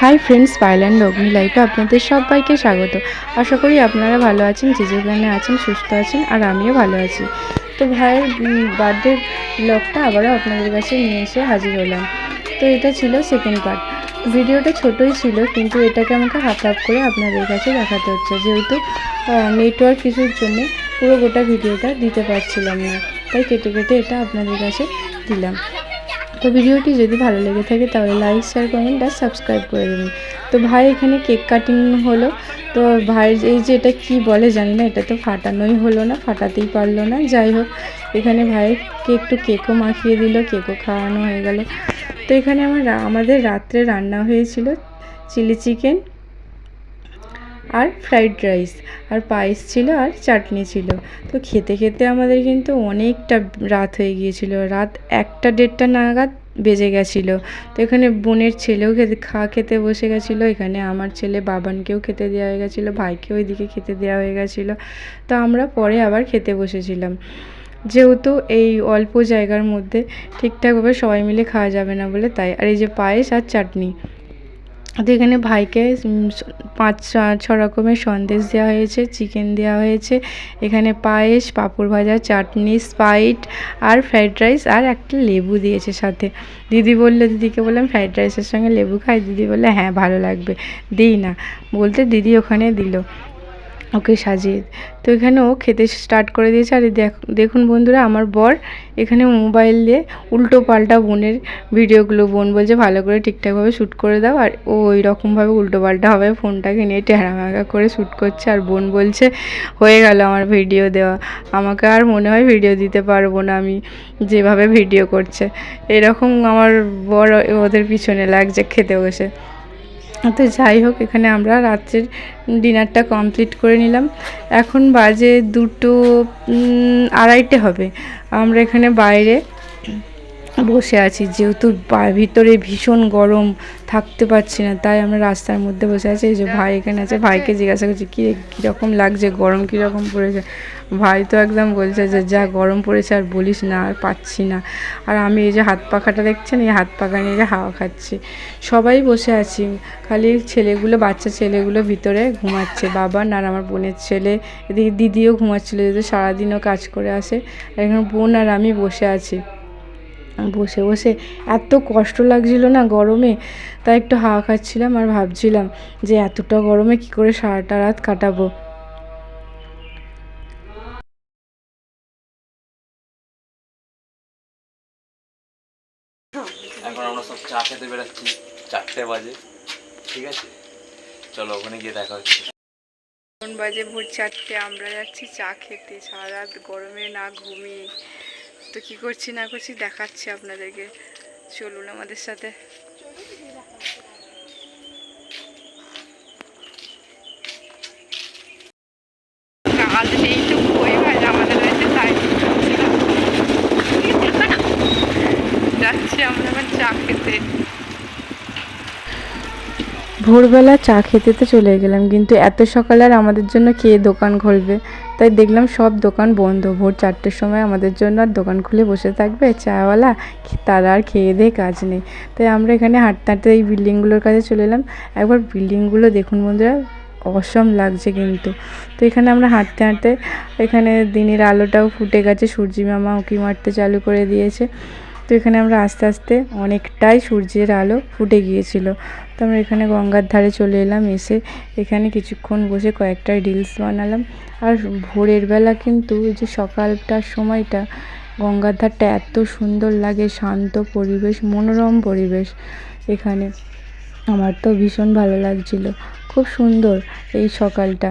Hi friends, Payel and অগ্নি লাইফে আপনাদের সবাইকে স্বাগত। আশা করি আপনারা ভালো আছেন, যে যেখানে আছেন সুস্থ আছেন, আর আমিও ভালো আছি। তো ভাইয়ের বার্থডে ব্লগটা আবারও আপনাদের কাছে নিয়ে এসে হাজির হলাম। তো এটা ছিল সেকেন্ড পার্ট। ভিডিওটা ছোটোই ছিল, কিন্তু এটাকে আমাকে হাফ হাফ করে আপনাদের কাছে দেখাতে হচ্ছে, যেহেতু নেটওয়ার্ক কিছুর জন্য পুরো গোটা ভিডিওটা দিতে পারছিলাম না, তাই কেটে কেটে এটা আপনাদের কাছে দিলাম। তো ভিডিওটি যদি ভালো লেগে থাকে তাহলে লাইক, শেয়ার, কমেন্ট আর সাবস্ক্রাইব করে দেবেন। তো ভাই এখানে কেক কাটিং হলো। তো ভাইয়ের এই যে এটা কী বলে জানি না, এটা তো ফাটানোই হলো না, ফাটাতেই পারলো না। যাই হোক, এখানে ভাইয়ের একটু কেকও মাখিয়ে দিল, কেকও খাওয়ানো হয়ে গেল। তো এখানে আমাদের রাত্রে রান্না হয়েছিল চিলি চিকেন আর ফ্রাইড রাইস, আর পায়েস ছিল, আর চাটনি ছিল। তো খেতে খেতে আমাদের কিন্তু অনেকটা রাত হয়ে গিয়েছিল, রাত 1টা-1:30 নাগাদ বেজে গেছিলো। তো এখানে বোনের ছেলেও খেতে বসে গেছিলো, এখানে আমার ছেলে বাবানকেও খেতে দেওয়া হয়ে গেছিলো, ভাইকেও ওইদিকে খেতে দেওয়া হয়ে গেছিলো। তো আমরা পরে আবার খেতে বসেছিলাম, যেহেতু এই অল্প জায়গার মধ্যে ঠিকঠাকভাবে সবাই মিলে খাওয়া যাবে না বলে তাই। আর এই যে পায়েস আর চাটনি, তো এখানে ভাইকে 5-6 রকমের সন্দেশ দেওয়া হয়েছে, চিকেন দেওয়া হয়েছে, এখানে পায়েস, পাঁপড় ভাজা, চাটনি, স্প্রাইট আর ফ্রাইড রাইস, আর একটা লেবু দিয়েছে সাথে। দিদিকে বললাম ফ্রাইড রাইসের সঙ্গে লেবু খাই, দিদি বললে হ্যাঁ ভালো লাগবে, দিই না বলতে দিদি ওখানে দিল ওকে সাজিয়ে। তো এখানে ও খেতে স্টার্ট করে দিয়েছে। আর দেখুন বন্ধুরা, আমার বর এখানে মোবাইল দিয়ে উল্টো পাল্টা বোনের ভিডিওগুলো, বোন বলছে ভালো করে ঠিকঠাকভাবে শ্যুট করে দাও, আর ও ওই রকমভাবে উল্টো পাল্টাভাবে ফোনটাকে নিয়ে টেরামাকা করে শ্যুট করছে। আর বোন বলছে হয়ে গেল আমার ভিডিও দেওয়া, আমাকে আর মনে হয় ভিডিও দিতে পারবো না আমি যেভাবে ভিডিও করছে। এরকম আমার বর ওদের পিছনে লাগছে খেতে বসে। তো যাই হোক, এখানে আমরা রাত্রের ডিনারটা কমপ্লিট করে নিলাম। এখন বাজে 2:30 হবে। আমরা এখানে বাইরে বসে আছি, যেহেতু ভিতরে ভীষণ গরম, থাকতে পারছি না, তাই আমরা রাস্তার মধ্যে বসে আছি। এই যে ভাই এখানে আছে, ভাইকে জিজ্ঞাসা করছি কীরকম লাগছে, গরম কীরকম পড়েছে। ভাই তো একদম বলছে যে যা গরম পড়েছে আর বলিস না, আর পাচ্ছি না। আর আমি এই যে হাত পাখাটা দেখছেন, এই হাত পাখা নিয়ে হাওয়া খাচ্ছি। সবাই বসে আছি, খালি বাচ্চা ছেলেগুলো ভিতরে ঘুমাচ্ছে, বাবা আর আমার বোনের ছেলে, এদিকে দিদিও ঘুমাচ্ছিলো, যেহেতু সারাদিনও কাজ করে আসে। এখানে বোন আর আমি বসে আছি। বসে বসে এত কষ্ট লাগছিল না গরমে, তাই একটু হাওয়া খাচ্ছিলাম আর ভাবছিলাম যে এতটা গরমে কি করে সারাটা রাত কাটাবো। এখন আমরা সব চা খেতে বেরোচ্ছি, 4টে বাজে। ঠিক আছে, চলো ওখানে গিয়ে দেখা হচ্ছে। এখন বাজে ভোর 4টে, আমরা যাচ্ছি চা খেতে, সারা রাত গরমে না ঘুমিয়ে। তো কী করছি না করছি দেখাচ্ছি আপনাদেরকে, চলুন আমাদের সাথে। যাচ্ছি আমরা এখন চা খেতে। ভোরবেলা চা খেতে তো চলে গেলাম, কিন্তু এত সকালে আর আমাদের জন্য কে দোকান খুলবে, তাই দেখলাম সব দোকান বন্ধ। ভোর 4টের সময় আমাদের জন্য আর দোকান খুলে বসে থাকবে চাওয়ালা, তারা আর খেয়ে দিয়ে কাজ নেই। তাই আমরা এখানে হাঁটতে হাঁটতে এই বিল্ডিংগুলোর কাছে চলে এলাম। একবার বিল্ডিংগুলো দেখুন বন্ধুরা, অসম লাগছে কিন্তু। তো এখানে আমরা হাঁটতে হাঁটতে, এখানে দিনের আলোটাও ফুটে গেছে, সূর্যি মামা উঁকি মারতে চালু করে দিয়েছে। তো এখানে আমরা আস্তে আস্তে অনেকটাই সূর্যের আলো ফুটে গিয়েছিল। তো আমরা এখানে গঙ্গার ধারে চলে এলাম, এসে এখানে কিছুক্ষণ বসে কয়েকটা রিলস বানালাম। আর ভোরের বেলা কিন্তু এই যে সকালটার সময়টা, গঙ্গার ধারটা এত সুন্দর লাগে, শান্ত পরিবেশ, মনোরম পরিবেশ। এখানে আমার তো ভীষণ ভালো লাগছিল, খুব সুন্দর এই সকালটা।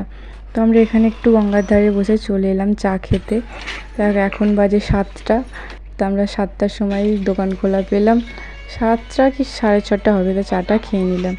তো আমরা এখানে একটু গঙ্গার ধারে বসে চলে এলাম চা খেতে। এখন বাজে 7টা। তো আমরা 7টার সময় দোকান খোলা পেলাম, 7টা কি 6:30 হবে, তো চাটা খেয়ে নিলাম।